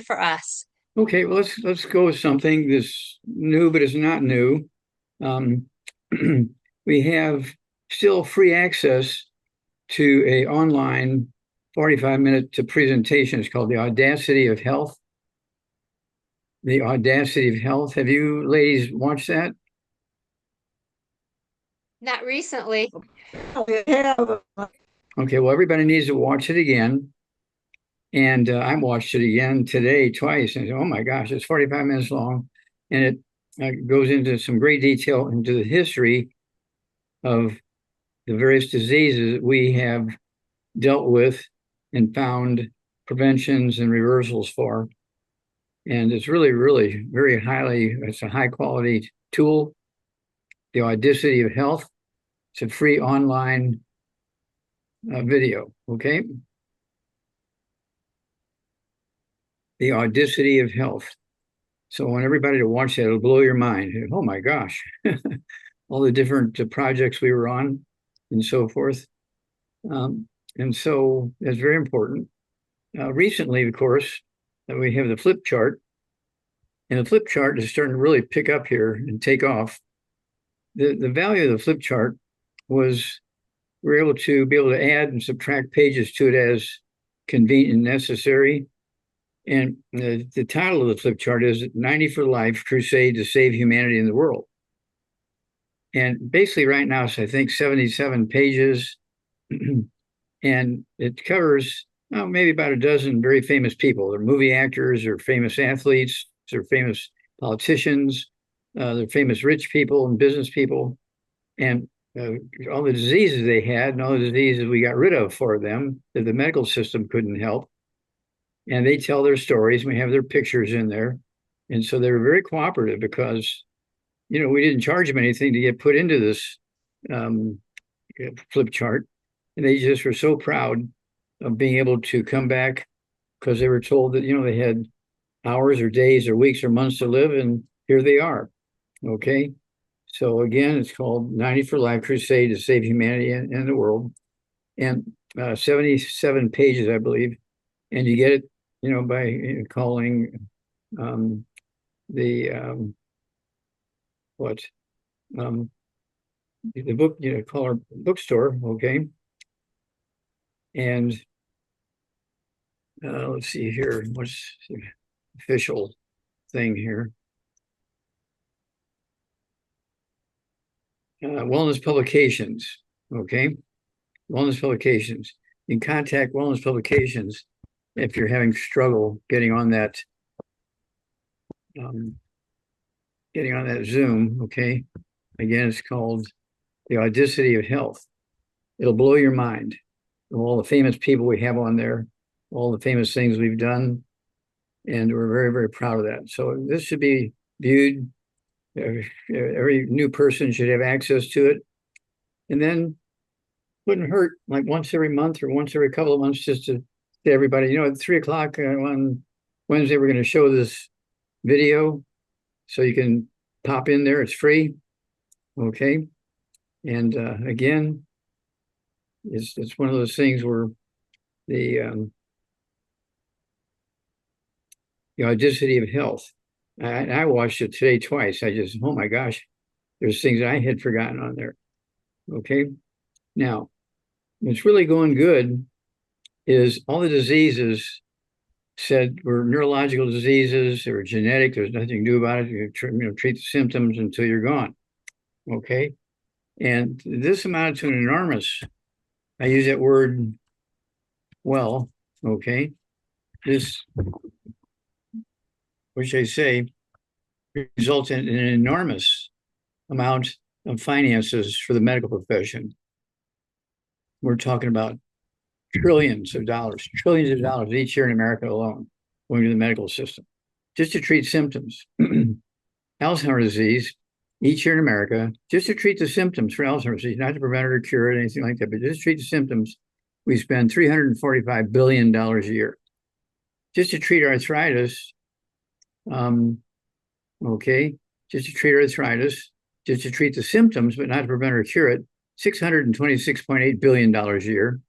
for us. Okay, well, let's go with something that's new, but it's not new. Um, we have still free access to a online 45-minute presentation. It's called The Audacity of Health. The Audacity of Health. Have you ladies watched that? Not recently. Okay, well, everybody needs to watch it again. And I watched it again today twice. And oh my gosh, it's 45 minutes long. And it goes into some great detail into the history of the various diseases that we have dealt with and found preventions and reversals for. And it's really, really very it's a high quality tool. The Audacity of Health. It's a free online video. Okay. The Audacity of Health. So I want everybody to watch that. It'll blow your mind. Oh my gosh. All the different projects we were on and so forth. And so that's very important. Recently, of course, we have the flip chart. And the flip chart is starting to really pick up here and take off. The value of the flip chart was we're able to add and subtract pages to it as convenient and necessary. And the title of the flip chart is 90 for Life Crusade to Save Humanity in the World. And basically, right now, it's, I think, 77 pages. And it covers maybe about a dozen very famous people. They're movie actors, or famous athletes, or famous politicians, they're famous rich people and business people. And all the diseases they had and all the diseases we got rid of for them that the medical system couldn't help. And they tell their stories. We have their pictures in there. And so they were very cooperative because, we didn't charge them anything to get put into this flip chart. And they just were so proud of being able to come back because they were told that, they had hours or days or weeks or months to live. And here they are. Okay. So again, it's called 90 for Life Crusade to Save Humanity and the World. And 77 pages, I believe. And you get it, by calling the the book, call our bookstore, okay? And let's see here, what's the official thing here? Wellness Publications, okay? Wellness Publications. You can contact Wellness Publications if you're having struggle getting on that Zoom, okay? Again, it's called The Audacity of Health. It'll blow your mind. All the famous people we have on there, all the famous things we've done, and we're very, very proud of that. So this should be viewed. Every new person should have access to it. And then wouldn't hurt like once every month or once every couple of months just to say everybody, at 3 o'clock on Wednesday, we're going to show this video. So you can pop in there. It's free. Okay. And again, it's one of those things where the Audacity of Health. I watched it today twice. Oh my gosh, there's things I had forgotten on there. Okay. Now, what's really going good is all the diseases said were neurological diseases or genetic. There's nothing to do about it. You treat the symptoms until you're gone. Okay. And this amounted to an enormous, I use that word well, okay. This, which I say, results in an enormous amount of finances for the medical profession. We're talking about trillions of dollars each year in America alone going to the medical system just to treat symptoms. Alzheimer's disease, each year in America, just to treat the symptoms for Alzheimer's disease, not to prevent it or cure it, anything like that, but just to treat the symptoms, we spend $345 billion a year. Just to treat arthritis, okay, just to treat arthritis, just to treat the symptoms, but not to prevent or cure it, $626.8 billion a year.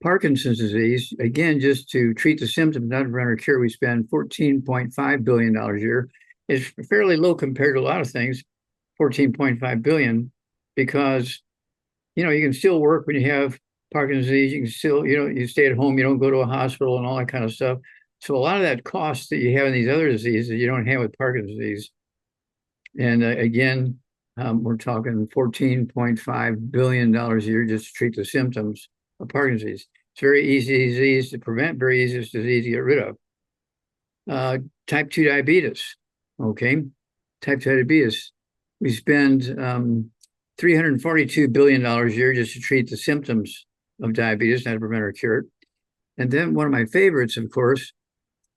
Parkinson's disease, again, just to treat the symptoms, not to prevent or cure, we spend $14.5 billion a year. It's fairly low compared to a lot of things, 14.5 billion, because you can still work when you have Parkinson's disease. You can still, you stay at home, you don't go to a hospital and all that kind of stuff. So a lot of that cost that you have in these other diseases you don't have with Parkinson's disease. And again, we're talking $14.5 billion a year just to treat the symptoms of Parkinson's disease. It's very easy disease to prevent, very easy disease to get rid of. Type 2 diabetes, okay? Type 2 diabetes, we spend $342 billion a year just to treat the symptoms of diabetes, not to prevent or cure it. And then one of my favorites, of course,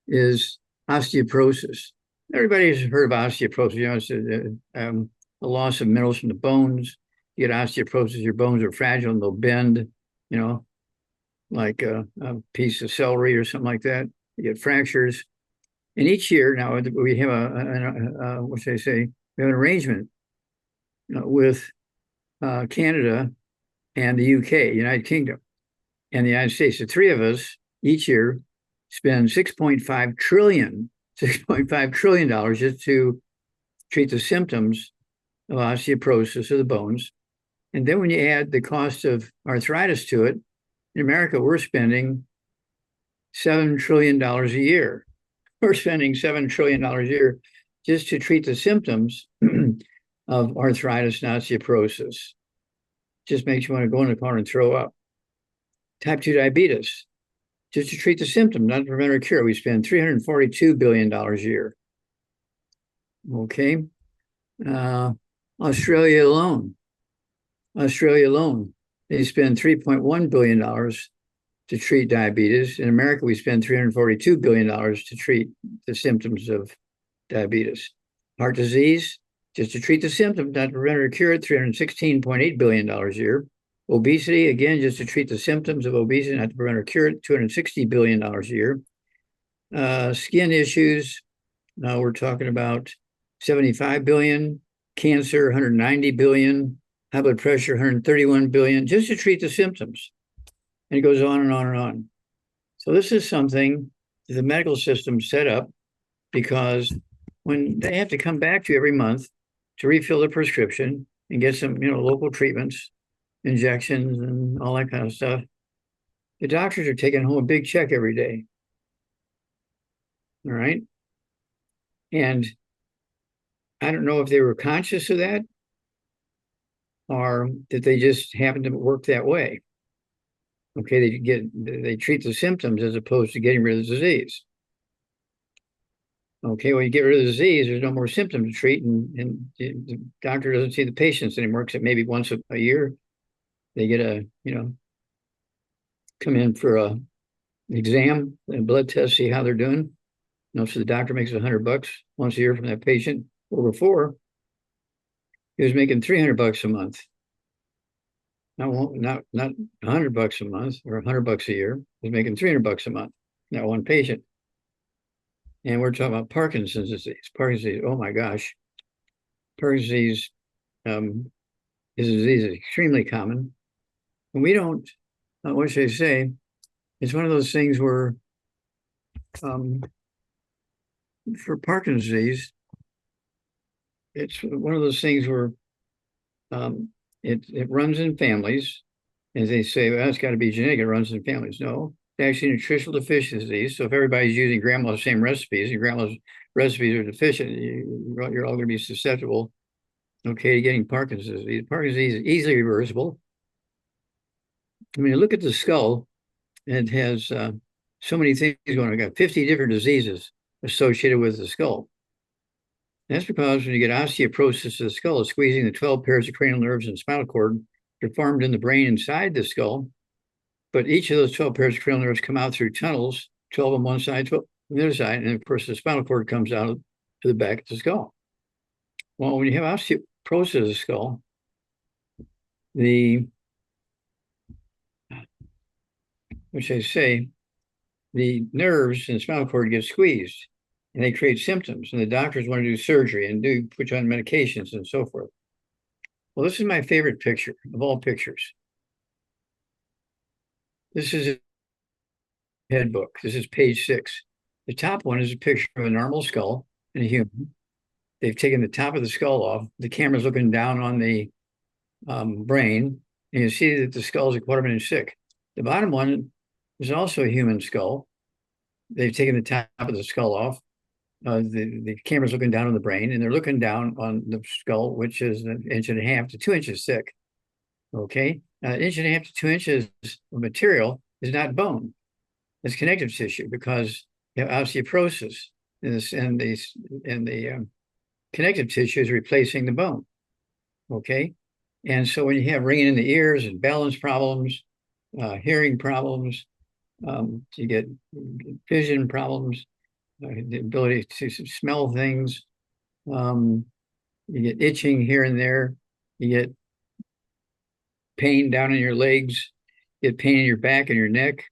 is osteoporosis. Everybody's heard of osteoporosis. It's a loss of minerals from the bones. You get osteoporosis, your bones are fragile and they'll bend, like a piece of celery or something like that. You get fractures. And each year now we have what should I say? We have an arrangement with Canada and the UK, United Kingdom, and the United States. The three of us each year spend $6.5 trillion just to treat the symptoms of osteoporosis of the bones. And then when you add the cost of arthritis to it, in America, we're spending $7 trillion a year. We're spending $7 trillion a year just to treat the symptoms of arthritis and osteoporosis. Just makes you want to go in the corner and throw up. Type 2 diabetes, just to treat the symptom, not to prevent or cure, we spend $342 billion a year. Okay. Australia alone, they spend $3.1 billion to treat diabetes. In America, we spend $342 billion to treat the symptoms of diabetes. Heart disease, just to treat the symptoms, not to prevent or cure it, $316.8 billion a year. Obesity, again, just to treat the symptoms of obesity, not to prevent or cure it, $260 billion a year. Skin issues, now we're talking about $75 billion. Cancer, $190 billion. High blood pressure, $131 billion, just to treat the symptoms. And it goes on and on and on. So this is something the medical system set up because when they have to come back to you every month to refill their prescription and get some, local treatments, injections and all that kind of stuff, the doctors are taking home a big check every day. All right. And I don't know if they were conscious of that or that they just happen to work that way. Okay, they treat the symptoms as opposed to getting rid of the disease. Okay, when you get rid of the disease, there's no more symptom to treat, and the doctor doesn't see the patients anymore, except maybe once a year. They get come in for a exam and blood test, see how they're doing. So the doctor makes $100 once a year from that patient. Or before, he was making $300 a month. Not $100 a month or $100 a year. He was making $300 a month. That one patient. And we're talking about Parkinson's disease. Parkinson's disease, oh my gosh. Parkinson's disease is a disease that's extremely common. And we don't, what should I say? It's one of those things where for Parkinson's disease, it's one of those things where it runs in families. As they say, well, it's got to be genetic, it runs in families. No, it's actually nutritional deficiency. So if everybody's using grandma's same recipes and grandma's recipes are deficient, you're all going to be susceptible, okay, to getting Parkinson's disease. Parkinson's disease is easily reversible. I mean, look at the skull, and it has so many things going on. I've got 50 different diseases associated with the skull. That's because when you get osteoporosis of the skull, it's squeezing the 12 pairs of cranial nerves and spinal cord. They're formed in the brain inside the skull. But each of those 12 pairs of cranial nerves come out through tunnels, 12 on one side, 12 on the other side. And of course, the spinal cord comes out to the back of the skull. Well, when you have osteoporosis of the skull, which I say, the nerves in the spinal cord get squeezed and they create symptoms. And the doctors want to do surgery and put you on medications and so forth. Well, this is my favorite picture of all pictures. This is a head book. This is page 6. The top one is a picture of a normal skull in a human. They've taken the top of the skull off. The camera's looking down on the brain, and you see that the skull is a quarter of an inch thick. The bottom one is also a human skull. They've taken the top of the skull off. The camera's looking down on the brain, and they're looking down on the skull, which is 1.5 to 2 inches thick. Okay, now 1.5 to 2 inches of material is not bone; it's connective tissue because you have osteoporosis, and the connective tissue is replacing the bone. Okay, and so when you have ringing in the ears and balance problems, hearing problems, you get vision problems, the ability to smell things. You get itching here and there. You get pain down in your legs. You get pain in your back and your neck.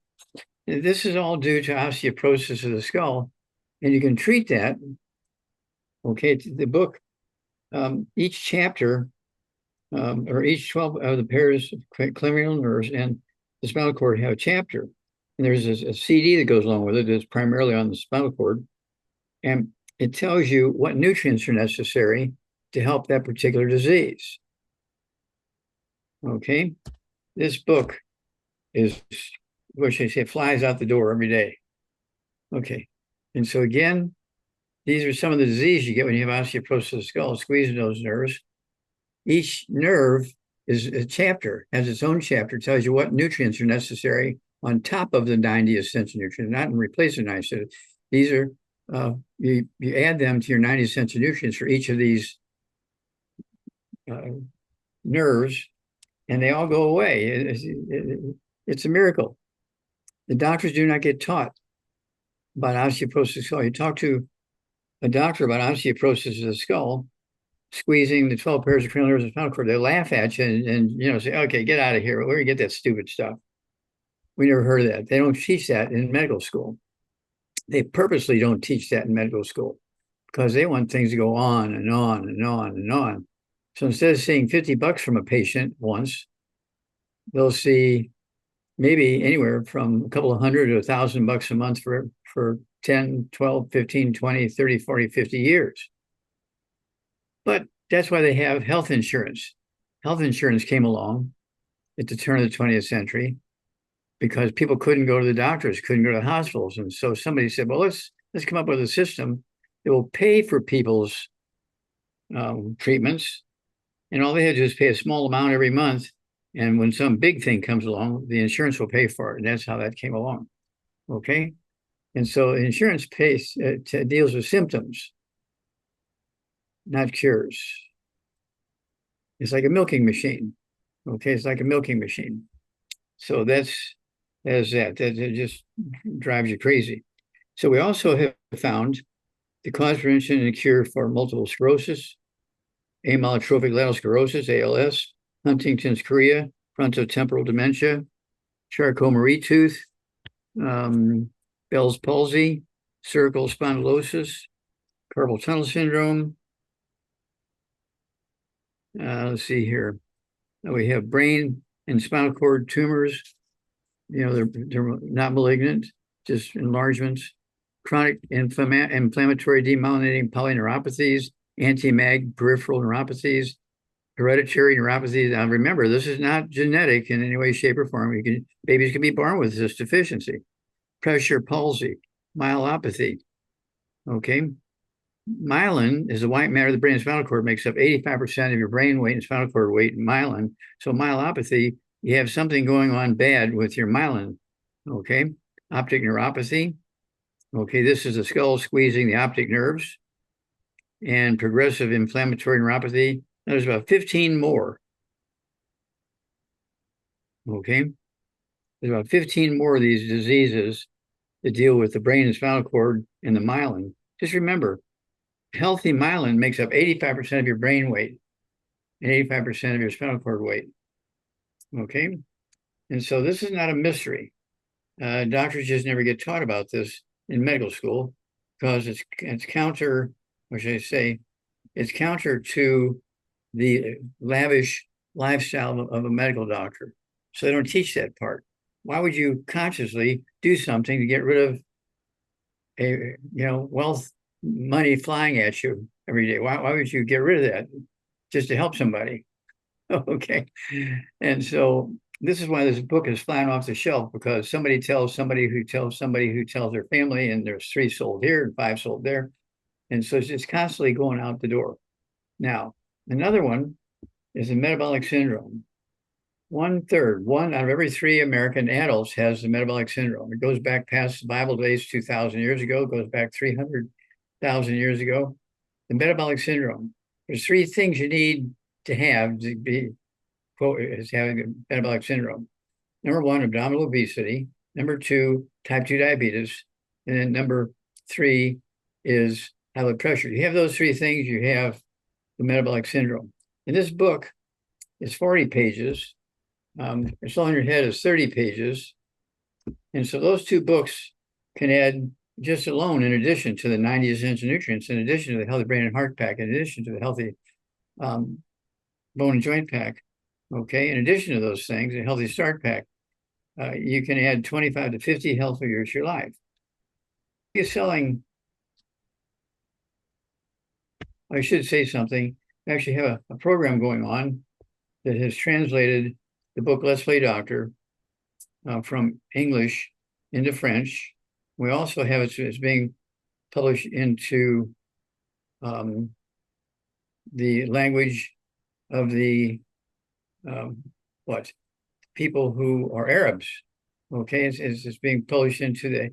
And this is all due to osteoporosis of the skull, and you can treat that. Okay, the book, each chapter, or each 12 of the pairs of cranial nerves and the spinal cord have a chapter. And there's a CD that goes along with it that's primarily on the spinal cord. And it tells you what nutrients are necessary to help that particular disease. Okay. This book is, what should I say, flies out the door every day. Okay. And so again, these are some of the disease you get when you have osteoporosis of the skull, squeezing those nerves. Each nerve is a chapter, has its own chapter, tells you what nutrients are necessary on top of the 90 essential nutrients, not in replace the 90. These are, you add them to your 90 essential nutrients for each of these nerves, and they all go away. It's a miracle. The doctors do not get taught about osteoporosis of the skull. You talk to a doctor about osteoporosis of the skull, squeezing the 12 pairs of cranial nerves and spinal cord, they laugh at you and say, okay, get out of here. Where do you get that stupid stuff? We never heard of that. They don't teach that in medical school. They purposely don't teach that in medical school because they want things to go on and on and on and on. So instead of seeing $50 from a patient once, they'll see maybe anywhere from a couple of hundred to $1,000 a month for 10, 12, 15, 20, 30, 40, 50 years. But that's why they have health insurance. Health insurance came along at the turn of the 20th century because people couldn't go to the doctors, couldn't go to the hospitals. And so somebody said, well, let's come up with a system that will pay for people's treatments. And all they had to do is pay a small amount every month. And when some big thing comes along, the insurance will pay for it. And that's how that came along. Okay. And so insurance deals with symptoms, not cures. It's like a milking machine. Okay. It's like a milking machine. So that just drives you crazy. So we also have found the cause, prevention, and cure for multiple sclerosis, amyotrophic lateral sclerosis, ALS, Huntington's chorea, frontotemporal dementia, Charcot-Marie tooth, Bell's palsy, cervical spondylosis, carpal tunnel syndrome. Let's see here. We have brain and spinal cord tumors. You know, they're not malignant, just enlargements. Chronic inflammatory demyelinating polyneuropathies, anti-MAG peripheral neuropathies, hereditary neuropathies. Now remember, this is not genetic in any way, shape, or form. Babies can be born with this deficiency. Pressure palsy, myelopathy. Okay. Myelin is the white matter of the brain and spinal cord, makes up 85% of your brain weight and spinal cord weight in myelin. So myelopathy, you have something going on bad with your myelin. Okay. Optic neuropathy. Okay, this is the skull squeezing the optic nerves. And progressive inflammatory neuropathy. There's about 15 more. Okay. There's about 15 more of these diseases that deal with the brain and spinal cord and the myelin. Just remember, healthy myelin makes up 85% of your brain weight and 85% of your spinal cord weight. Okay. And so this is not a mystery. Doctors just never get taught about this in medical school because it's counter, what should I say? It's counter to the lavish lifestyle of a medical doctor. So they don't teach that part. why would you consciously do something to get rid of a wealth money flying at you every day? Why would you get rid of that just to help somebody? Okay. And so this is why this book is flying off the shelf, because somebody tells somebody who tells somebody who tells their family, and there's 3 sold here and 5 sold there. And so it's just constantly going out the door. Now, another one is the metabolic syndrome. 1/3, 1 out of every 3 American adults has the metabolic syndrome. It goes back past the Bible days, 2,000 years ago, it goes back 300,000 years ago. The metabolic syndrome. There's 3 things you need to have to be, quote, as having a metabolic syndrome. Number 1, abdominal obesity. Number 2, type 2 diabetes. And then number 3 is high blood pressure. You have those 3 things, you have the metabolic syndrome. And this book is 40 pages. It's on your head is 30 pages. And so those 2 books can add, just alone, in addition to the 90 essential nutrients, in addition to the healthy brain and heart pack, in addition to the healthy bone and joint pack, okay, in addition to those things, a healthy start pack, you can add 25 to 50 healthy years to your life. You're selling, I should say something, I actually have a program going on that has translated the book Let's Play Doctor from English into French. We also have it's being published into the language of the people who are Arabs. Okay, it's being published into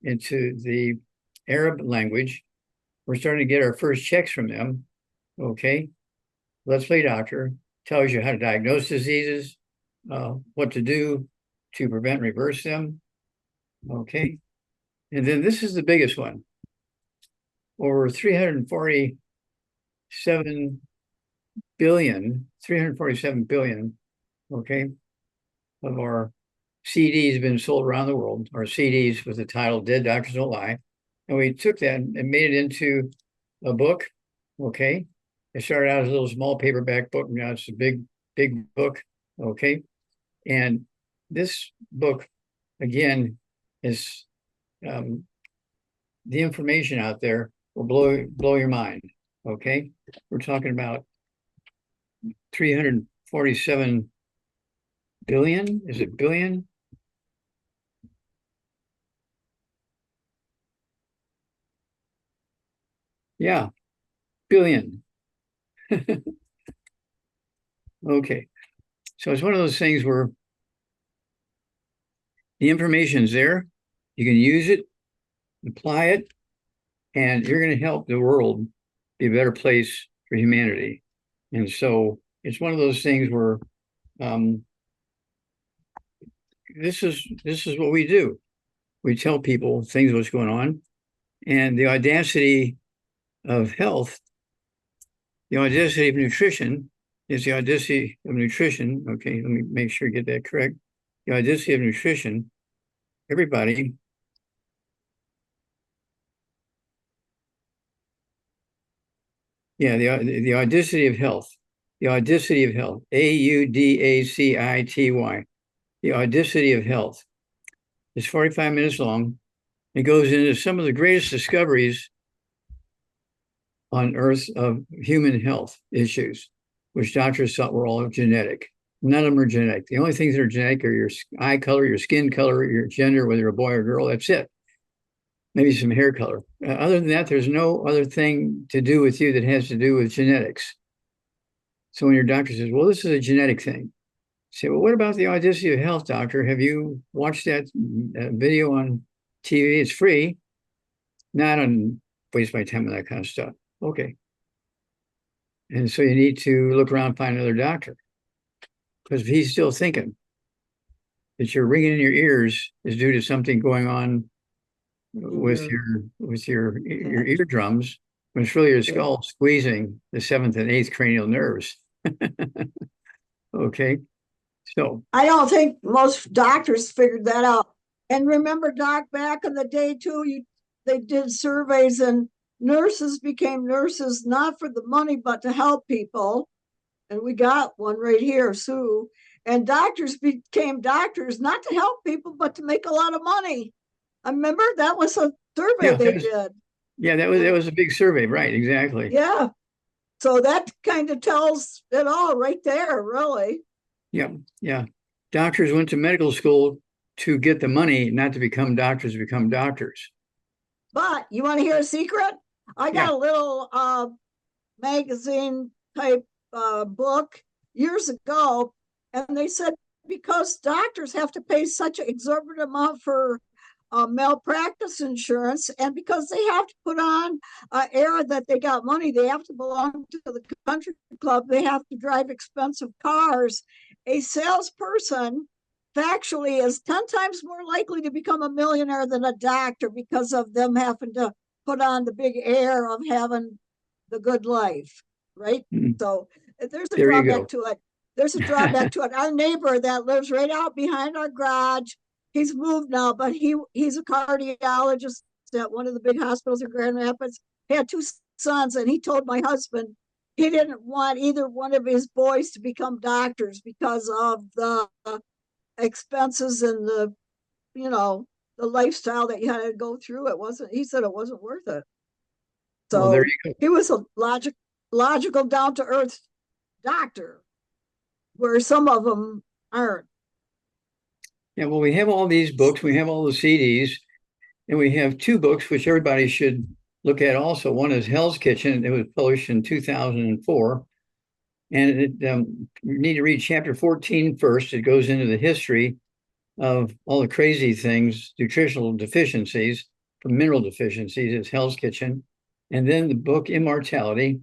the Arab language. We're starting to get our first checks from them. Okay, Let's Play Doctor tells you how to diagnose diseases, what to do to prevent and reverse them. Okay, and then this is the biggest one. Over 347 billion, okay, of our CDs have been sold around the world, our CDs with the title Dead Doctors Don't Lie. And we took that and made it into a book, okay? It started out as a little small paperback book. Now it's a big book, okay? And this book, again, is the information out there will blow your mind, okay? We're talking about 347 billion. Is it billion? Yeah, billion. Okay. So it's one of those things where the information's there. You can use it, apply it, and you're going to help the world be a better place for humanity. And so it's one of those things where this is what we do. We tell people things, what's going on, and the audacity of health, the audacity of nutrition is the audacity of nutrition. Okay, let me make sure I get that correct. The audacity of nutrition, everybody. Yeah, the audacity of health. The audacity of health. AUDACITY. The audacity of health. It's 45 minutes long. It goes into some of the greatest discoveries on Earth of human health issues, which doctors thought were all genetic. None of them are genetic. The only things that are genetic are your eye color, your skin color, your gender, whether you're a boy or girl. That's it. Maybe some hair color. Other than that, there's no other thing to do with you that has to do with genetics. So when your doctor says, well, this is a genetic thing, say, well, what about the audacity of health, doctor? Have you watched that video on TV? It's free. Not on waste my time on that kind of stuff. Okay. And so you need to look around and find another doctor. Because if he's still thinking that your ringing in your ears is due to something going on with your eardrums, when it's really your skull squeezing the 7th and 8th cranial nerves. Okay. So I don't think most doctors figured that out. And remember, Doc, back in the day too, they did surveys and nurses became nurses not for the money, but to help people. And we got one right here, Sue. And doctors became doctors not to help people, but to make a lot of money. I remember that was a survey they did. Yeah, that was a big survey, right? Exactly. Yeah. So that kind of tells it all right there, really. Yeah, yeah. Doctors went to medical school to get the money, not to become doctors, to become doctors. But you want to hear a secret? I got Yeah. a little magazine type book years ago, and they said because doctors have to pay such an exorbitant amount for malpractice insurance, and because they have to put on air that they got money, they have to belong to the country club, they have to drive expensive cars. A salesperson factually is 10 times more likely to become a millionaire than a doctor because of them having to put on the big air of having the good life, right? So there's a There you drawback go. to it. There's a drawback to it. Our neighbor that lives right out behind our garage, he's moved now, but he's a cardiologist at one of the big hospitals in Grand Rapids. He had two sons, and he told my husband he didn't want either one of his boys to become doctors because of the expenses and the, you know, the lifestyle that you had to go through. It wasn't, he said it wasn't worth it. Well, there So you go. he was a logical, down to earth doctor, where some of them aren't. Yeah, well, we have all these books, we have all the CDs, and we have two books which everybody should look at also. One is Hell's Kitchen. It was published in 2004. And you need to read chapter 14 first. It goes into the history of all the crazy things, nutritional deficiencies, from mineral deficiencies. It's Hell's Kitchen. And then the book Immortality,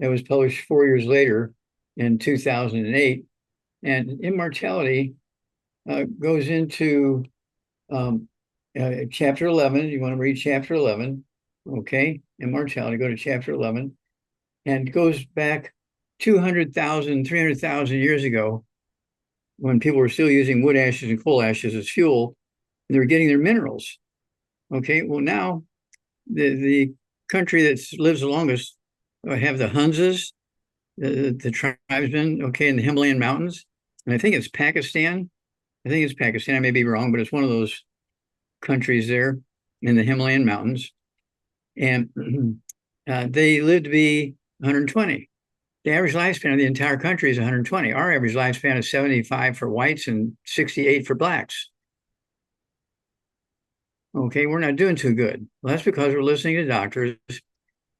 that was published 4 years later in 2008. And Immortality goes into chapter 11. You want to read chapter 11, okay? Immortality, go to chapter 11, and goes back 200,000, 300,000 years ago when people were still using wood ashes and coal ashes as fuel, and they were getting their minerals. Okay, well, now the country that lives the longest have the Hunzas, the tribesmen, okay, in the Himalayan mountains. And I think it's Pakistan. I think it's Pakistan. I may be wrong, but it's one of those countries there in the Himalayan mountains. And they live to be 120. The average lifespan of the entire country is 120. Our average lifespan is 75 for whites and 68 for blacks. Okay, we're not doing too good. Well, that's because we're listening to doctors.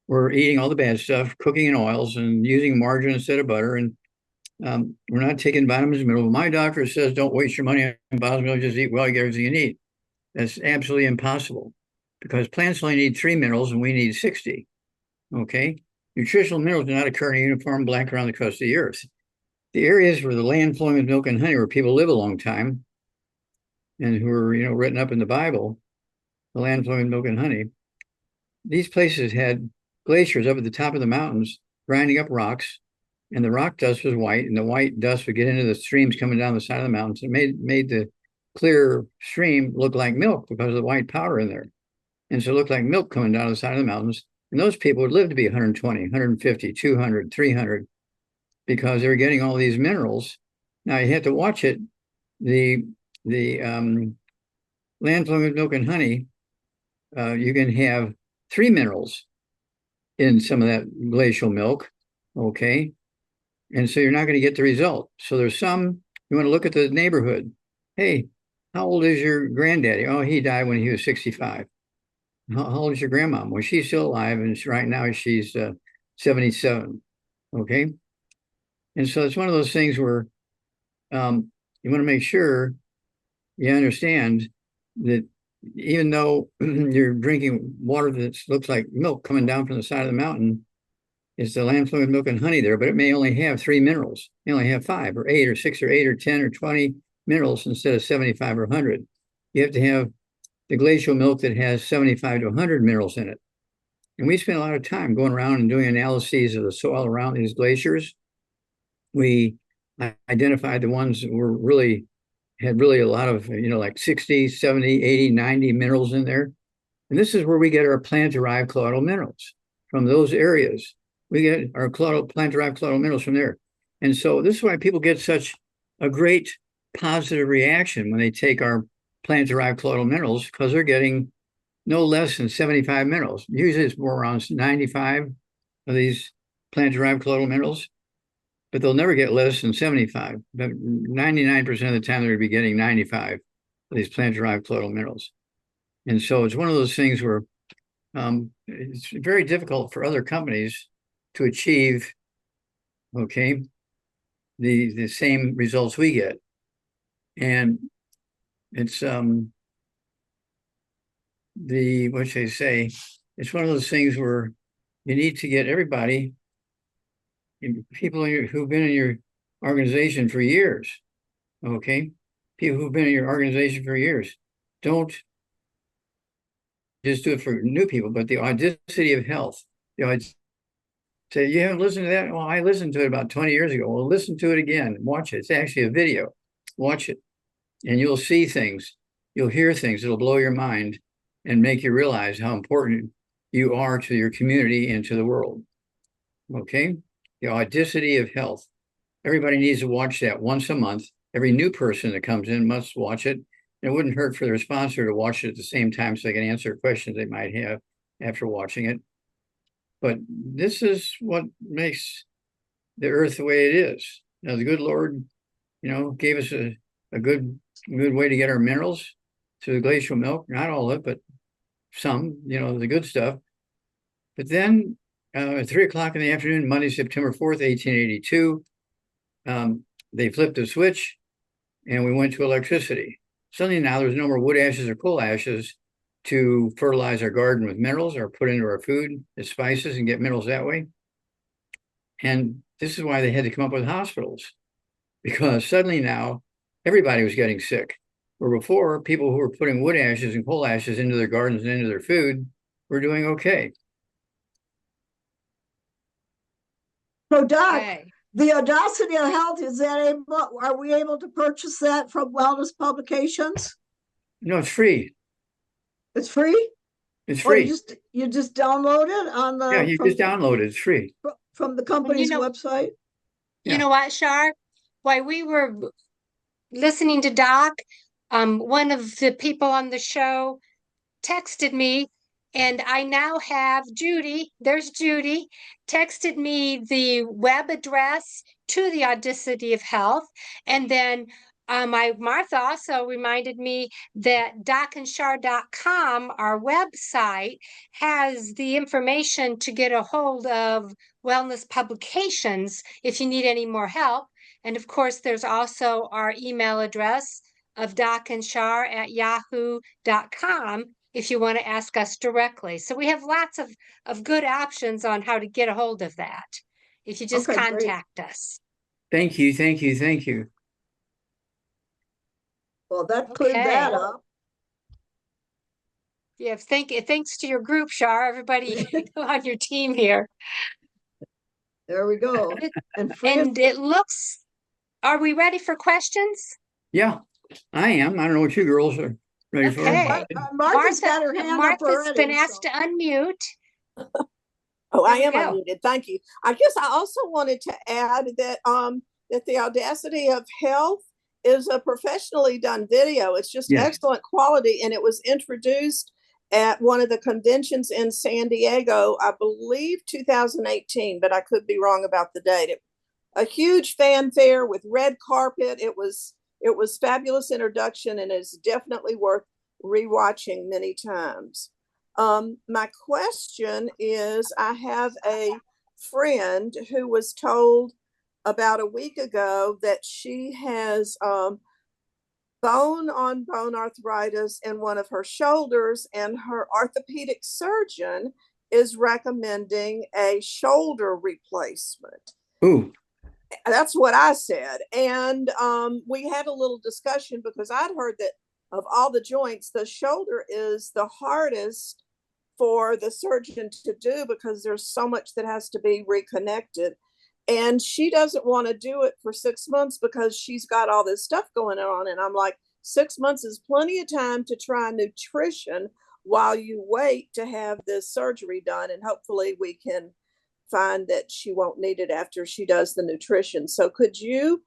We're eating all the bad stuff, cooking in oils and using margarine instead of butter. And we're not taking vitamins and minerals. My doctor says don't waste your money on vitamins and minerals, just eat well, you get everything you need. That's absolutely impossible because plants only need 3 minerals and we need 60. Okay? Nutritional minerals do not occur in a uniform blanket around the crust of the earth. The areas where the land flowing with milk and honey, where people live a long time and who are, written up in the Bible, the land flowing with milk and honey, these places had glaciers up at the top of the mountains, grinding up rocks, and the rock dust was white, and the white dust would get into the streams coming down the side of the mountains. It made the clear stream look like milk because of the white powder in there. And so it looked like milk coming down the side of the mountains. And those people would live to be 120, 150, 200, 300, because they were getting all these minerals. Now you have to watch it. The land flowing with milk and honey, you can have 3 minerals in some of that glacial milk, okay? And so you're not going to get the result. So there's some, you want to look at the neighborhood. Hey, how old is your granddaddy? Oh, he died when he was 65. How old is your grandma? Well, she's still alive, and right now she's 77. Okay. And so it's one of those things where you want to make sure you understand that even though you're drinking water that looks like milk coming down from the side of the mountain, it's the land flowing with milk and honey there, but it may only have 3 minerals. It may only have 5 or 8 or 6 or 8 or 10 or 20 minerals instead of 75 or 100. You have to have the glacial milk that has 75 to 100 minerals in it. And we spent a lot of time going around and doing analyses of the soil around these glaciers. We identified the ones that had really a lot of, like 60, 70, 80, 90 minerals in there. And this is where we get our plant-derived colloidal minerals from those areas. We get our plant-derived colloidal minerals from there. And so this is why people get such a great positive reaction when they take our plant-derived colloidal minerals, because they're getting no less than 75 minerals. Usually it's more around 95 of these plant-derived colloidal minerals, but they'll never get less than 75. But 99% of the time, they're going to be getting 95 of these plant-derived colloidal minerals. And so it's one of those things where it's very difficult for other companies to achieve, okay, the same results we get. And it's what should I say? It's one of those things where you need to get everybody, people who've been in your organization for years, okay? People who've been in your organization for years. Don't just do it for new people, but the audacity of health. Say, you haven't listened to that? Well, I listened to it about 20 years ago. Well, listen to it again. Watch it. It's actually a video. Watch it. And you'll see things. You'll hear things that'll blow your mind and make you realize how important you are to your community and to the world. Okay? The audacity of health. Everybody needs to watch that once a month. Every new person that comes in must watch it. And it wouldn't hurt for the sponsor to watch it at the same time so they can answer questions they might have after watching it. But this is what makes the earth the way it is. Now, the good Lord, gave us a good way to get our minerals through the glacial milk. Not all of it, but some, the good stuff. But then at 3 o'clock in the afternoon, Monday, September 4th, 1882, they flipped the switch and we went to electricity. Suddenly now there's no more wood ashes or coal ashes to fertilize our garden with minerals or put into our food as spices and get minerals that way. And this is why they had to come up with hospitals, because suddenly now everybody was getting sick. Where before, people who were putting wood ashes and coal ashes into their gardens and into their food were doing okay. So, Doc, Okay. the audacity of health, are we able to purchase that from Wellness Publications? No, it's free. It's free? It's Or free. you just download it on the Yeah, you just download it. It's free. from the company's website? You know what, Shar? While we were listening to Doc, one of the people on the show texted me, and I now have Judy, there's Judy, texted me the web address to the Audacity of Health. And then Martha also reminded me that docandshar.com, our website, has the information to get a hold of Wellness Publications if you need any more help. And of course, there's also our email address of docandshar@yahoo.com if you want to ask us directly. So we have lots of good options on how to get a hold of that if you just contact us. Thank you, thank you, thank you. Well, that cleared that up. Yeah, thanks to your group, Shar, everybody on your team here. There we go. And it looks, are we ready for questions? Yeah, I am. I don't know what you girls are ready for. Martha's got her hand up already. Martha's been asked to unmute. Oh, I am unmuted. Thank you. I guess I also wanted to add that that the Audacity of Health is a professionally done video. It's just excellent quality, and it was introduced at one of the conventions in San Diego, I believe 2018, but I could be wrong about the date. A huge fanfare with red carpet. It was fabulous introduction, and it's definitely worth rewatching many times. My question is, I have a friend who was told about a week ago that she has bone-on-bone arthritis in one of her shoulders, and her orthopedic surgeon is recommending a shoulder replacement. Ooh. That's what I said. And we had a little discussion because I'd heard that of all the joints, the shoulder is the hardest for the surgeon to do because there's so much that has to be reconnected. And she doesn't want to do it for 6 months because she's got all this stuff going on. And I'm like, 6 months is plenty of time to try nutrition while you wait to have this surgery done. And hopefully we can find that she won't need it after she does the nutrition. So could you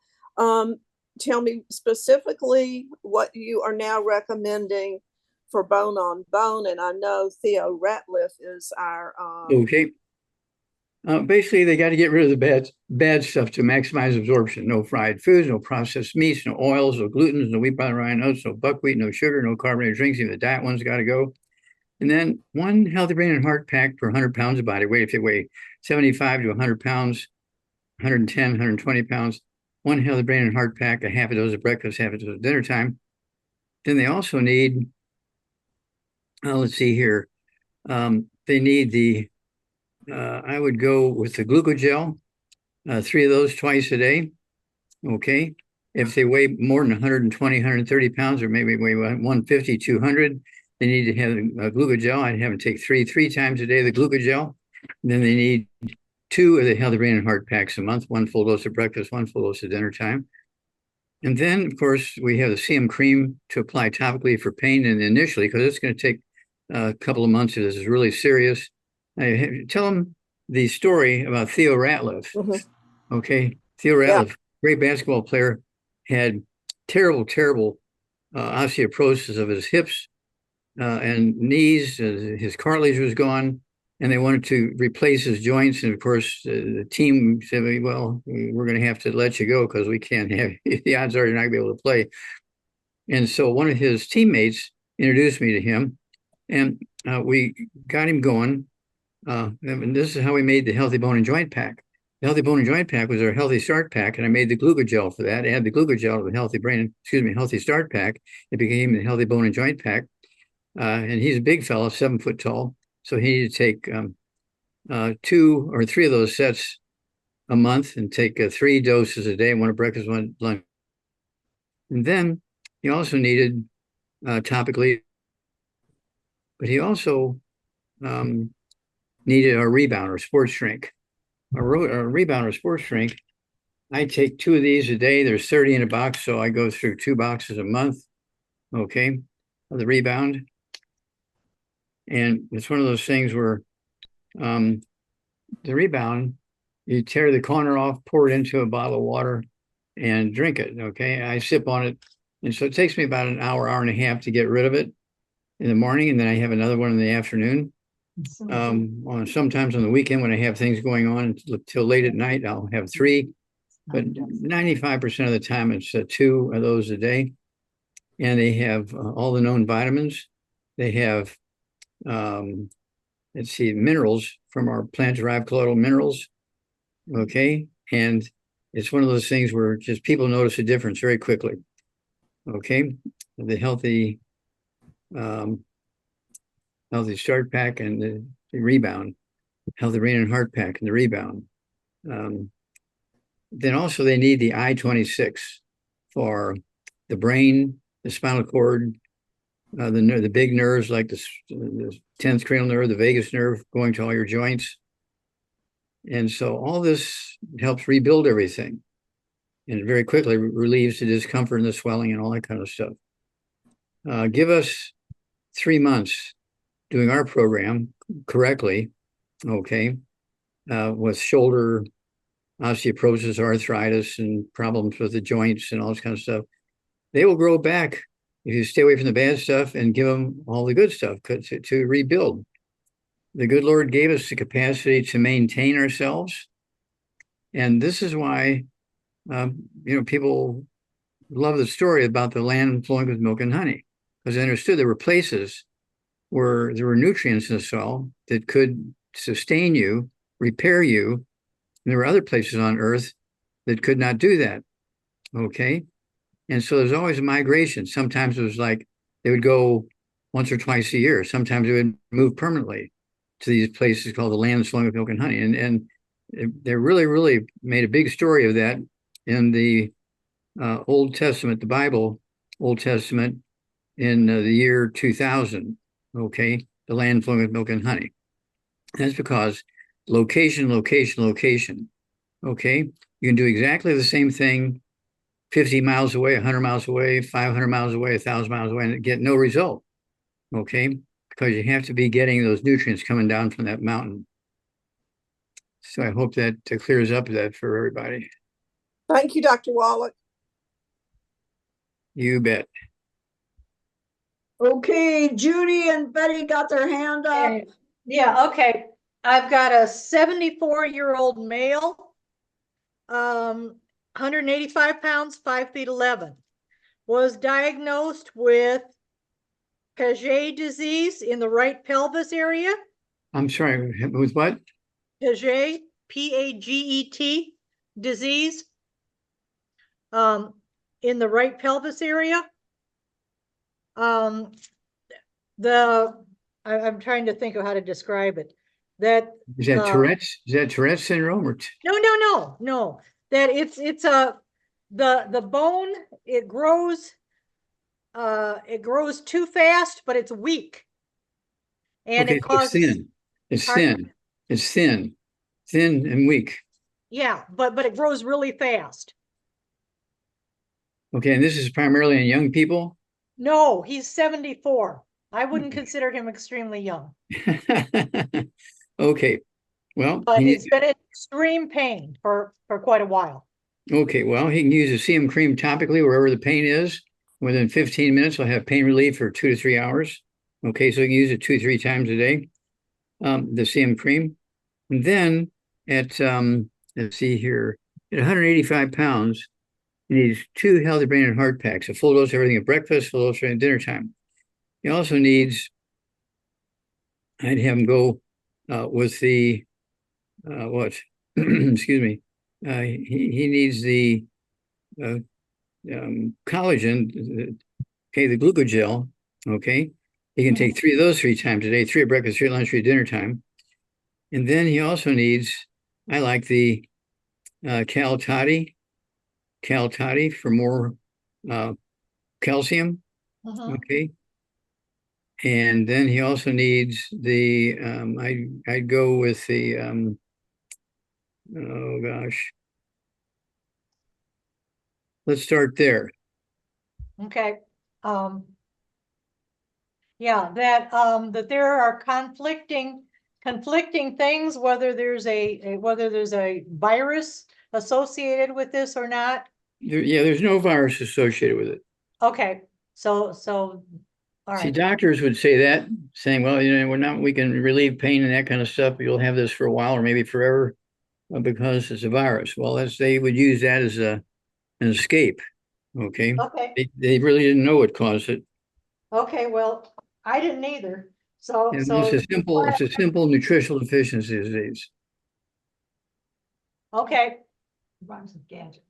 tell me specifically what you are now recommending for bone on bone. And I know Theo Ratliff is our Okay. Basically, they got to get rid of the bad stuff to maximize absorption. No fried foods, no processed meats, no oils, no glutens, no wheat, barley, rye, oats, no buckwheat, no sugar, no carbonated drinks. Even the diet one's got to go. And then one healthy brain and heart pack per 100 pounds of body weight. If you weigh 75 to 100 pounds, 110, 120 pounds, one healthy brain and heart pack, a half a dose at breakfast, half a dose at dinner time. Then they also need, let's see here, they need the, I would go with the glucogel, 3 of those twice a day. Okay. If they weigh more than 120, 130 pounds, or maybe weigh 150, 200, they need to have a glucogel. I'd have them take three times a day, the glucogel. And then they need 2 of the healthy brain and heart packs a month, 1 full dose at breakfast, 1 full dose at dinner time. And then, of course, we have the CM cream to apply topically for pain. And initially, because it's going to take a couple of months if this is really serious, I tell them the story about Theo Ratliff. Mm-hmm. Okay. Theo Ratliff, great basketball player, had terrible osteoporosis of his hips and knees. His cartilage was gone, and they wanted to replace his joints. And of course, the team said, well, we're going to have to let you go because we can't have, the odds are you're not going to be able to play. And so one of his teammates introduced me to him, and we got him going. And this is how we made the Healthy Bone and Joint Pack. The Healthy Bone and Joint Pack was our Healthy Start Pack, and I made the glucogel for that. Add the glucogel to the Healthy Start Pack. It became the Healthy Bone and Joint Pack. And he's a big fellow, 7 foot tall. So he needed to take 2 or 3 of those sets a month and take 3 doses a day, 1 at breakfast, 1 at lunch. And then he also needed topically, but he also needed a rebound or sports drink. A rebound or sports drink, I take 2 of these a day. There's 30 in a box, so I go through 2 boxes a month, okay, of the rebound. And it's one of those things where the rebound, you tear the corner off, pour it into a bottle of water, and drink it, okay? I sip on it, and so it takes me about an hour and a half to get rid of it in the morning, and then I have another one in the afternoon. Sometimes on the weekend when I have things going on until late at night, I'll have 3, but 95% of the time it's 2 of those a day. And they have all the known vitamins. They have, minerals from our plant-derived colloidal minerals, okay? And it's one of those things where just people notice a difference very quickly, okay? The Healthy Start Pack and the rebound, Healthy Brain and Heart Pack and the rebound. Then also they need the I-26 for the brain, the spinal cord, the big nerves like the 10th cranial nerve, the vagus nerve going to all your joints. And so all this helps rebuild everything and very quickly relieves the discomfort and the swelling and all that kind of stuff. Give us 3 months doing our program correctly, okay, with shoulder osteoporosis, arthritis, and problems with the joints and all this kind of stuff. They will grow back if you stay away from the bad stuff and give them all the good stuff to rebuild. The good Lord gave us the capacity to maintain ourselves. And this is why, people love the story about the land flowing with milk and honey, because they understood there were places where there were nutrients in the soil that could sustain you, repair you. And there were other places on earth that could not do that. Okay. And so there's always a migration. Sometimes it was like they would go once or twice a year. Sometimes they would move permanently to these places called the land flowing with milk and honey. And they really, really made a big story of that in the Old Testament, the Bible, Old Testament in the year 2000. Okay. The land flowing with milk and honey. That's because location. Okay. You can do exactly the same thing 50 miles away, 100 miles away, 500 miles away, 1,000 miles away, and get no result, okay? Because you have to be getting those nutrients coming down from that mountain. So I hope that clears up that for everybody. Thank you, Dr. Wallach. You bet. Okay, Judy and Betty got their hand up. Okay. Yeah, okay. I've got a 74-year-old male, 185 pounds, 5 feet 11. Was diagnosed with Paget disease in the right pelvis area. I'm sorry, with what? Paget, Paget disease, in the right pelvis area. I'm trying to think of how to describe it. That Is that Tourette's? Is that Tourette's syndrome or? No. That it's the bone, it grows too fast, but it's weak. And Okay, it so causes thin. It's Pardon? thin. It's thin and weak. Yeah, but it grows really fast. Okay, and this is primarily in young people. No, he's 74. I wouldn't consider him extremely young, Okay, well, but it's been in extreme pain for quite a while. okay, well, he can use the CM cream topically wherever the pain is. Within 15 minutes, he'll have pain relief for 2 to 3 hours. Okay, so he can use it 2-3 times a day. The CM cream, and then at let's see here, at 185 pounds, he needs 2 healthy brain and heart packs, a full dose of everything at breakfast, full dose at dinner time. He also needs, I'd have him go with the what? Excuse me. He needs the collagen, okay, the glucogel, okay. He can take 3 of those 3 times a day, 3 at breakfast, 3 at lunch, 3 at dinner time. And then he also needs, I like the Cal Toddy for more calcium, okay. And then he also needs the, I'd go with the, oh gosh. Let's start there. Okay. Yeah, that there are conflicting things, whether there's a virus associated with this or not. Yeah, there's no virus associated with it. Okay, so all See, right. doctors would say that, saying, well, we can relieve pain and that kind of stuff, but you'll have this for a while or maybe forever because it's a virus. Well, they would use that as an escape. Okay. Okay. They really didn't know what caused it. Okay, well, I didn't either. So It's a simple nutritional deficiency disease. Okay. Rhymes with gadget.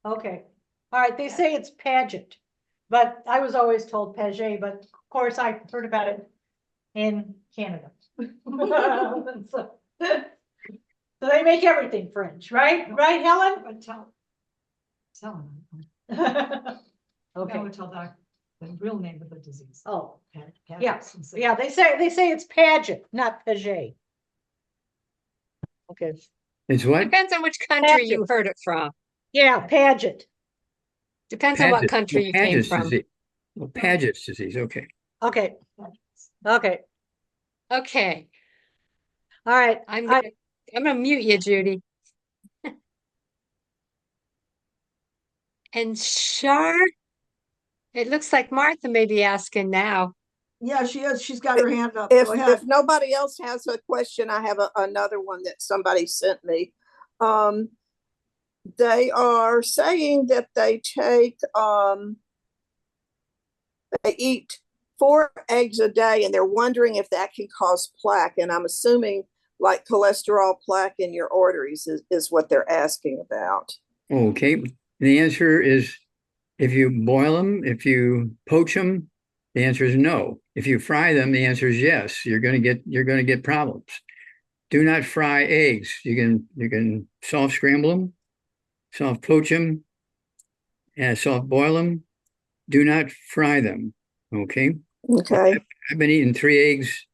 Okay. All right. They say it's Paget, but I was always told Paget, but of course I heard about it in Canada. So they make everything French, right? Right, Helen? Tell them. Okay. No, tell the real name of the disease. Oh, Pat- yeah. Patterson. Yeah, they say it's Paget, not Paget. Okay. It's what? Depends on which country you heard it from. Yeah, Paget. Depends on what country you came Paget's from. disease. Well, Paget's disease. Okay. Okay. Okay. Okay, All right. I'm gonna mute you, Judy. And Shar, it looks like Martha may be asking now. Yeah, she is. She's got her hand up. If Go ahead. nobody else has a question, I have another one that somebody sent me. They are saying that they eat 4 eggs a day, and they're wondering if that can cause plaque. And I'm assuming like cholesterol plaque in your arteries is what they're asking about. Okay. The answer is if you boil them, if you poach them, the answer is no. If you fry them, the answer is yes. You're going to get problems. Do not fry eggs. You can soft scramble them, soft poach them, and soft boil them. Do not fry them. Okay. Okay. I've been eating 3 eggs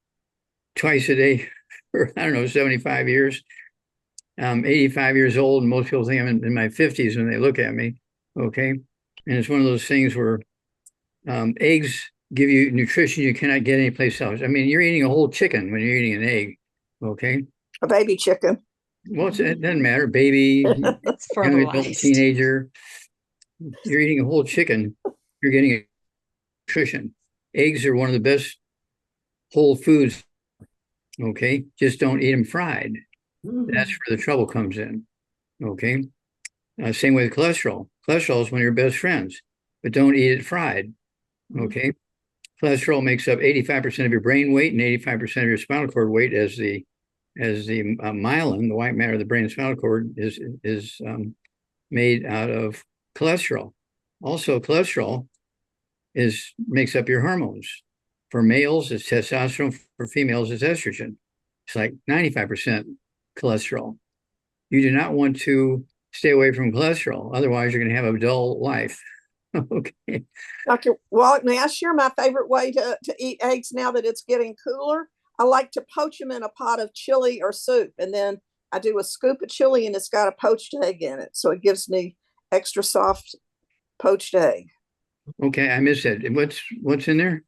twice a day for, I don't know, 75 years. I'm 85 years old, and most people think I'm in my 50s when they look at me. Okay. And it's one of those things where eggs give you nutrition you cannot get anyplace else. I mean, you're eating a whole chicken when you're eating an egg. Okay. A baby chicken. Well, it doesn't matter. Baby, It's young adult, fertilized. teenager, you're eating a whole chicken. you're getting nutrition. Eggs are one of the best whole foods. Okay, just don't eat them fried. That's where the trouble comes in. Okay, same with cholesterol. Cholesterol is one of your best friends, but don't eat it fried. Okay, cholesterol makes up 85% of your brain weight and 85% of your spinal cord weight, as the myelin, the white matter of the brain and spinal cord, is made out of cholesterol. Also, cholesterol makes up your hormones. For males, it's testosterone. For females, it's estrogen. It's like 95% cholesterol. You do not want to stay away from cholesterol. Otherwise, you're going to have a dull life. Okay. Dr. Wallach, may I share my favorite way to eat eggs now that it's getting cooler? I like to poach them in a pot of chili or soup, and then I do a scoop of chili and it's got a poached egg in it. So it gives me extra soft poached egg. Okay, I missed that. What's in there?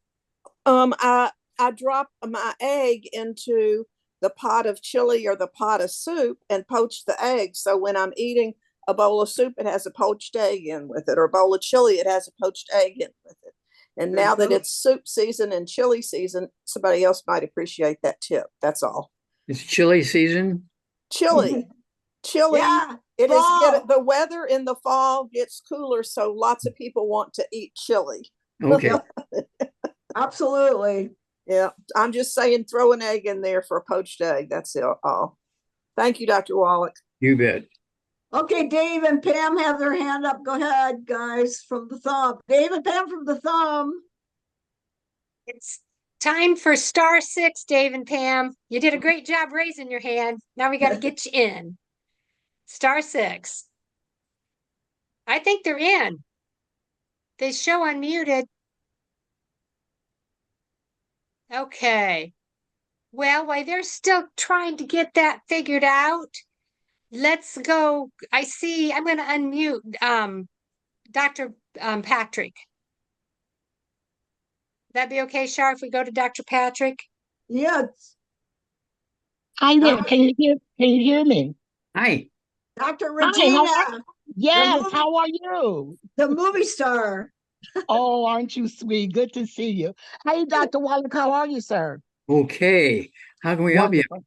I drop my egg into the pot of chili or the pot of soup and poach the egg. So when I'm eating a bowl of soup, it has a poached egg in with it, or a bowl of chili, it has a poached egg in with it. And now that it's soup season and chili season, somebody else might appreciate that tip. That's all. It's chili season. Chili. Yeah, It is fall. the weather in the fall gets cooler, so lots of people want to eat chili. Okay. Absolutely. Yeah, I'm just saying, throw an egg in there for a poached egg. That's it all. Thank you, Dr. Wallach. You bet. Okay, Dave and Pam have their hand up. Go ahead, guys, from the thumb. Dave and Pam from the thumb. It's time for star 6, Dave and Pam. You did a great job raising your hand. Now we got to get you in. Star 6. I think they're in. They show unmuted. Okay. Well, while they're still trying to get that figured out, let's go. I'm going to unmute Dr. Patrick. That'd be okay, Shar, if we go to Dr. Patrick? Yes. Hi there. Can you hear me? Hi. Dr. Hi, Regina. Yes, how are you? The movie star. Oh, aren't you sweet? Good to see you. Hey, Dr. Wallach, how are you, sir? Okay. How can we help you? Wonderful.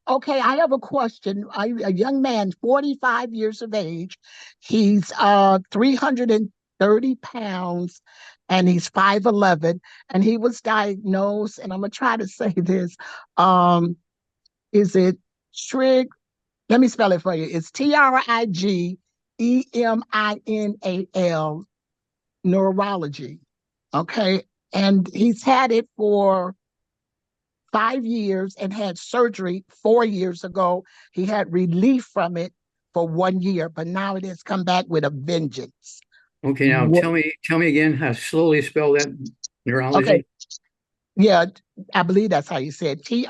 Okay, I have a question. A young man, 45 years of age. He's 330 pounds and he's 5'11", and he was diagnosed, and I'm gonna try to say this. Is it trig? Let me spell it for you. It's TRIGEMINAL, neurology. Okay. And he's had it for 5 years and had surgery 4 years ago. He had relief from it for 1 year, but now it has come back with a vengeance. Okay, now tell me again how slowly spell that neurology. Okay. Yeah, I believe that's how you said TRIGE.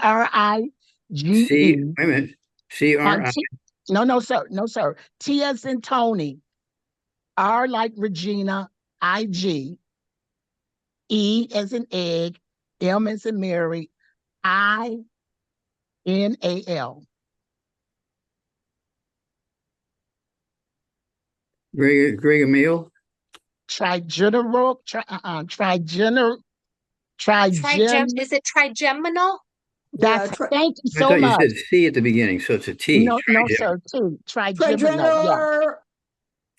Wait a minute. CRI. No, sir. No, sir. T as in Tony. R like Regina. IG. E as in egg. M as in Mary. INAL. Greg Emil. Trigeminal. Is it trigeminal? That's thank you I so thought much. you said C at the beginning, so it's a T. No, sir. T. Trigeminal.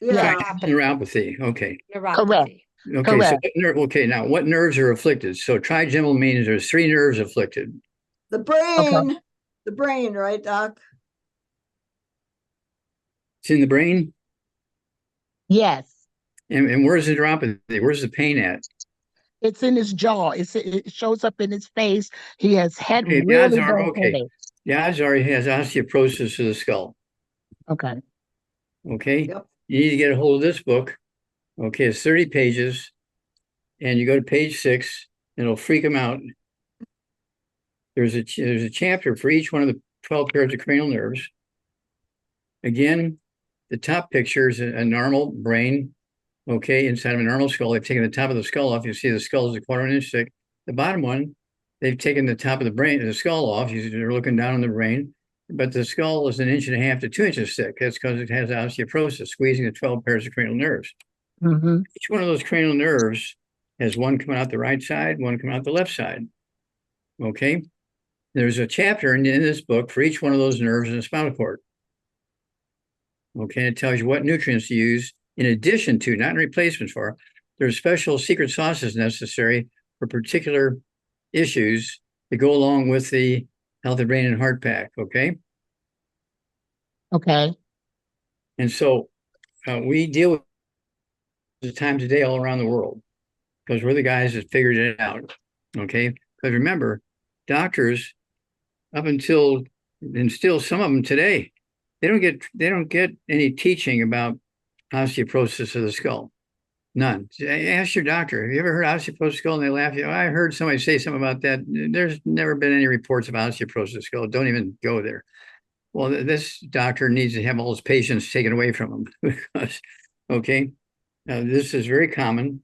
Yeah. Neuropathy. Okay. Correct. Okay. Correct. So now what nerves are afflicted? So trigeminal means there's 3 nerves afflicted. The brain. Okay. The brain, right, Doc? It's in the brain. Yes. And where's the neuropathy? Where's the pain at? It's in his jaw. It shows up in his face. He has had Okay, really bad headaches. The odds are he has osteoporosis of the skull. Okay. Okay. Yep. You need to get a hold of this book. Okay, it's 30 pages. And you go to page 6, and it'll freak them out. There's a chapter for each one of the 12 pairs of cranial nerves. Again, the top picture is a normal brain. Okay, inside of a normal skull, they've taken the top of the skull off. You see the skull is a 1/4 inch thick. The bottom one, they've taken the top of the skull off. You're looking down on the brain, but the skull is 1.5 to 2 inches thick. That's because it has osteoporosis, squeezing the 12 pairs of cranial nerves. Mm-hmm. Each one of those cranial nerves has one coming out the right side, one coming out the left side. Okay. There's a chapter in this book for each one of those nerves in the spinal cord. Okay. It tells you what nutrients to use in addition to, not in replacement for. There's special secret sauces necessary for particular issues that go along with the healthy brain and heart pack. Okay. Okay. And so we deal with the time today all around the world because we're the guys that figured it out. Okay. Because remember, doctors up until, and still some of them today, they don't get any teaching about osteoporosis of the skull. None. Ask your doctor. Have you ever heard osteoporosis of the skull? And they laugh. You know, I heard somebody say something about that. There's never been any reports of osteoporosis of the skull. Don't even go there. Well, this doctor needs to have all his patients taken away from him because, okay, this is very common.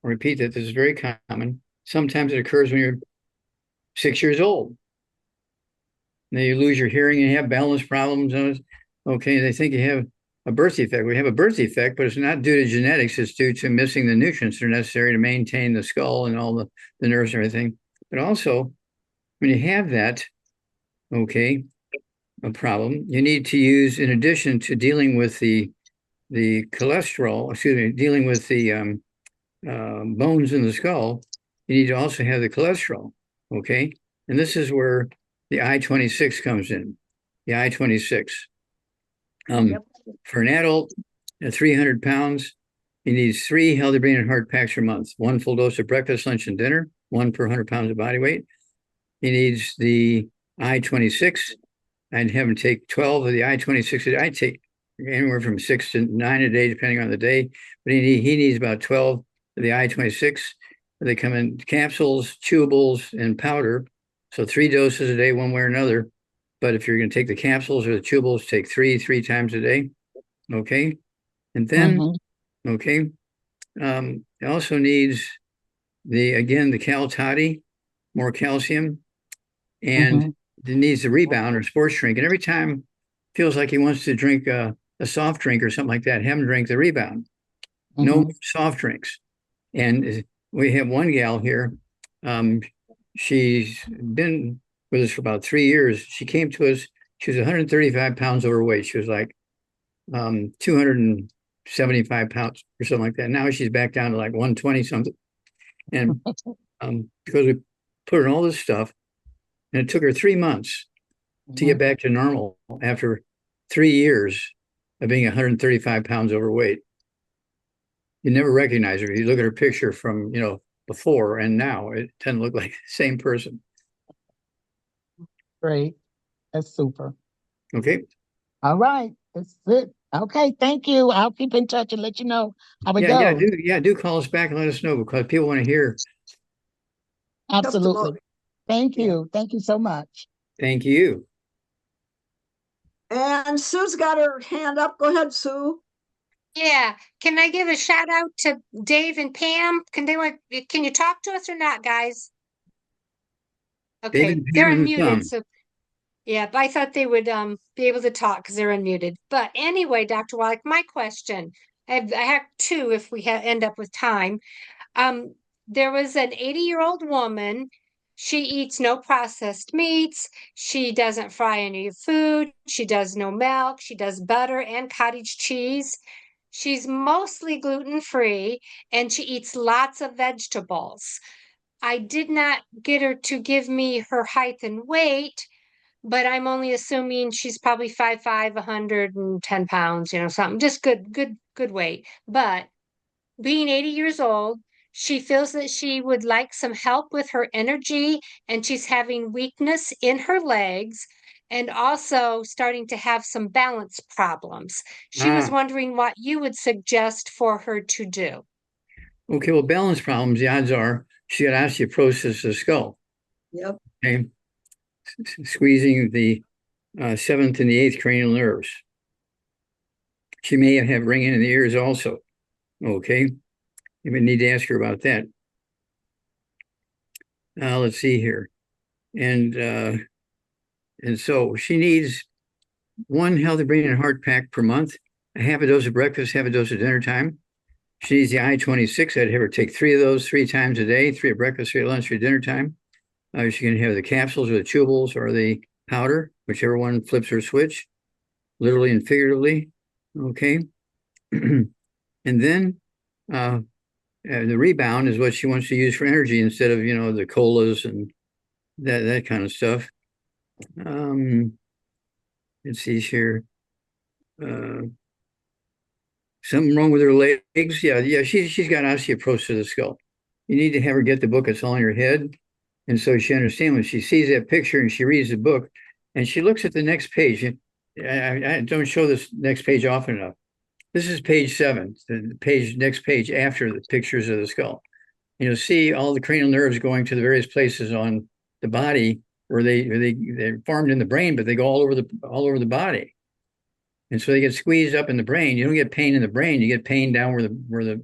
I'll repeat that this is very common. Sometimes it occurs when you're 6 years old. Then you lose your hearing and you have balance problems. Okay, they think you have a birth defect. We have a birth defect, but it's not due to genetics. It's due to missing the nutrients that are necessary to maintain the skull and all the nerves and everything. But also, when you have that, okay, a problem, you need to use, in addition to dealing with the cholesterol, dealing with the bones in the skull, you need to also have the cholesterol, okay? And this is where the I-26 comes in, the I-26. For an adult at 300 pounds, he needs 3 healthy brain and heart packs per month, 1 full dose of breakfast, lunch, and dinner, 1 per 100 pounds of body weight. He needs the I-26. I'd have him take 12 of the I-26. I take anywhere from 6 to 9 a day, depending on the day. But he needs about 12 of the I-26. They come in capsules, chewables, and powder. So 3 doses a day, one way or another. But if you're going to take the capsules or the chewables, take 3 times a day. Okay. And then, okay, it also needs the Cal Toddy, more calcium, and it needs the rebound or sports drink. And every time feels like he wants to drink a soft drink or something like that, have him drink the rebound. No soft drinks. And we have one gal here. She's been with us for about 3 years. She came to us. She was 135 pounds overweight. She was like 275 pounds or something like that. Now she's back down to like 120 something. And because we put her in all this stuff, and it took her 3 months to get back to normal after 3 years of being 135 pounds overweight. You never recognize her. You look at her picture from, before and now, it doesn't look like the same person. Great. That's super. Okay. All right. That's it. Okay. Thank you. I'll keep in touch and let you know how it goes. Do call us back and let us know because people want to hear. Absolutely. Thank you. Thank you so much. Thank you. And Sue's got her hand up. Go ahead, Sue. Yeah. Can I give a shout out to Dave and Pam? Can you talk to us or not, guys? Okay, they're unmuted, so yeah, but I thought they would be able to talk because they're unmuted. But anyway, Dr. Wallach, my question, I have 2 if we end up with time. There was an 80-year-old woman. She eats no processed meats. She doesn't fry any food. She does no milk. She does butter and cottage cheese. She's mostly gluten-free and she eats lots of vegetables. I did not get her to give me her height and weight, but I'm only assuming she's probably 5'5", 110 pounds, something just good weight. But being 80 years old, she feels that she would like some help with her energy, and she's having weakness in her legs and also starting to have some balance problems. She was wondering what you would suggest for her to do. Okay, well, balance problems, the odds are she got osteoporosis of the skull. Yep. Okay. Squeezing the 7th and the 8th cranial nerves. She may have ringing in the ears also. Okay. You may need to ask her about that. Let's see here. And so she needs 1 healthy brain and heart pack per month, a half a dose of breakfast, half a dose of dinner time. She needs the I-26. I'd have her take 3 of those 3 times a day, 3 at breakfast, 3 at lunch, 3 at dinner time. She can have the capsules or the chewables or the powder, whichever one flips her switch, literally and figuratively. Okay. And then the rebound is what she wants to use for energy instead of, the colas and that kind of stuff. Let's see here. Something wrong with her legs. Yeah. She's got osteoporosis of the skull. You need to have her get the book. It's all in her head. And so she understands when she sees that picture and she reads the book and she looks at the next page. I don't show this next page often enough. This is page 7, the next page after the pictures of the skull. And you'll see all the cranial nerves going to the various places on the body where they're formed in the brain, but they go all over the body. And so they get squeezed up in the brain. You don't get pain in the brain. You get pain down where the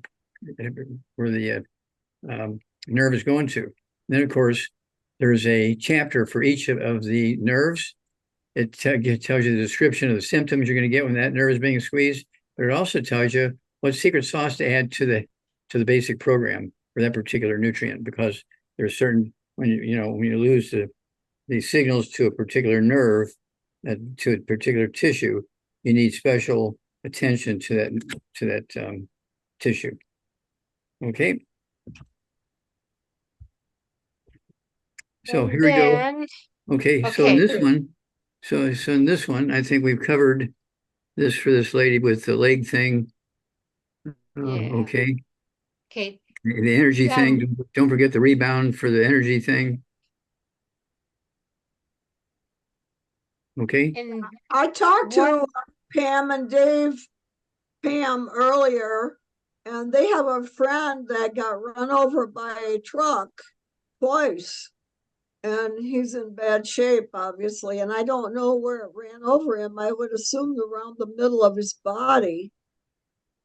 nerve is going to. And then, of course, there's a chapter for each of the nerves. It tells you the description of the symptoms you're going to get when that nerve is being squeezed. But it also tells you what secret sauce to add to the basic program for that particular nutrient, because there's certain when you lose the signals to a particular nerve, to a particular tissue, you need special attention to that tissue. Okay. So here we go. Okay. So in this one, I think we've covered this for this lady with the leg thing. Okay. Okay. The energy thing. Don't forget the rebound for the energy thing. Okay. And I talked to Pam and Pam earlier, and they have a friend that got run over by a truck twice. And he's in bad shape, obviously. And I don't know where it ran over him. I would assume around the middle of his body.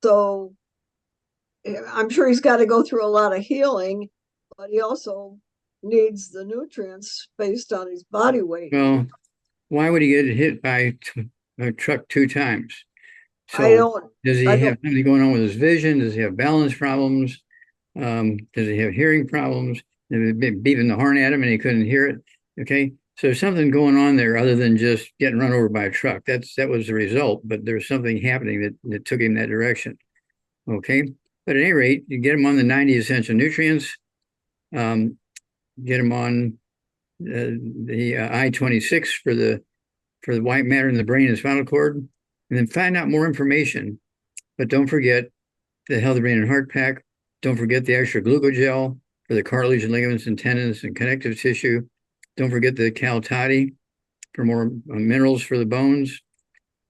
So I'm sure he's got to go through a lot of healing, but he also needs the nutrients based on his body weight. Well, why would he get hit by a truck 2 times? So does he have something going on with his vision? Does he have balance problems? Does he have hearing problems? Beeping the horn at him and he couldn't hear it. Okay. So there's something going on there other than just getting run over by a truck. That was the result, but there's something happening that took him that direction. Okay. But at any rate, you get him on the 90 essential nutrients, get him on the I-26 for the white matter in the brain and spinal cord, and then find out more information. But don't forget the Healthy Brain and Heart Pack. Don't forget the extra glucogel for the cartilage and ligaments and tendons and connective tissue. Don't forget the Cal Toddy for more minerals for the bones.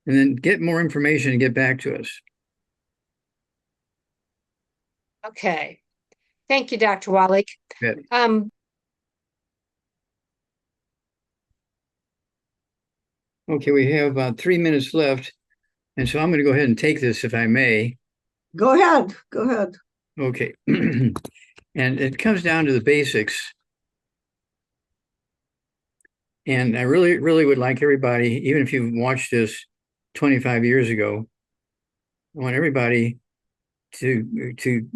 And then get more information and get back to us. okay. Thank you, Dr. Wallach. Good. Okay, we have about 3 minutes left. And so I'm going to go ahead and take this if I may. Go ahead. Okay. And it comes down to the basics. And I really, really would like everybody, even if you've watched this 25 years ago, I want everybody to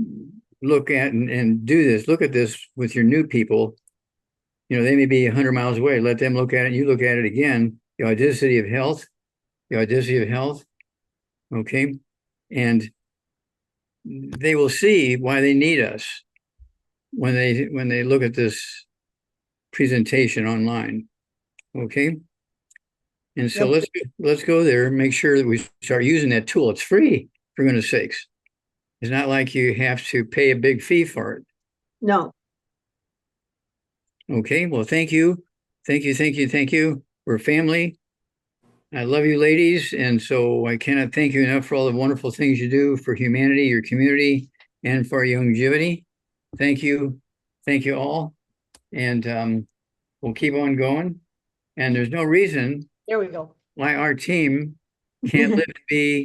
look at and do this. Look at this with your new people. They may be 100 miles away. Let them look at it and you look at it again. The audacity of health. Okay. And they will see why they need us when they look at this presentation online. Okay. And so let's go there and make sure that we start using that tool. It's free, for goodness sakes. It's not like you have to pay a big fee for it. No. Okay. Well, thank you. We're family. I love you, ladies. And so I cannot thank you enough for all the wonderful things you do for humanity, your community, and for Youngevity. Thank you. Thank you all. And we'll keep on going. And there's no reason There we go. why our team can't live to be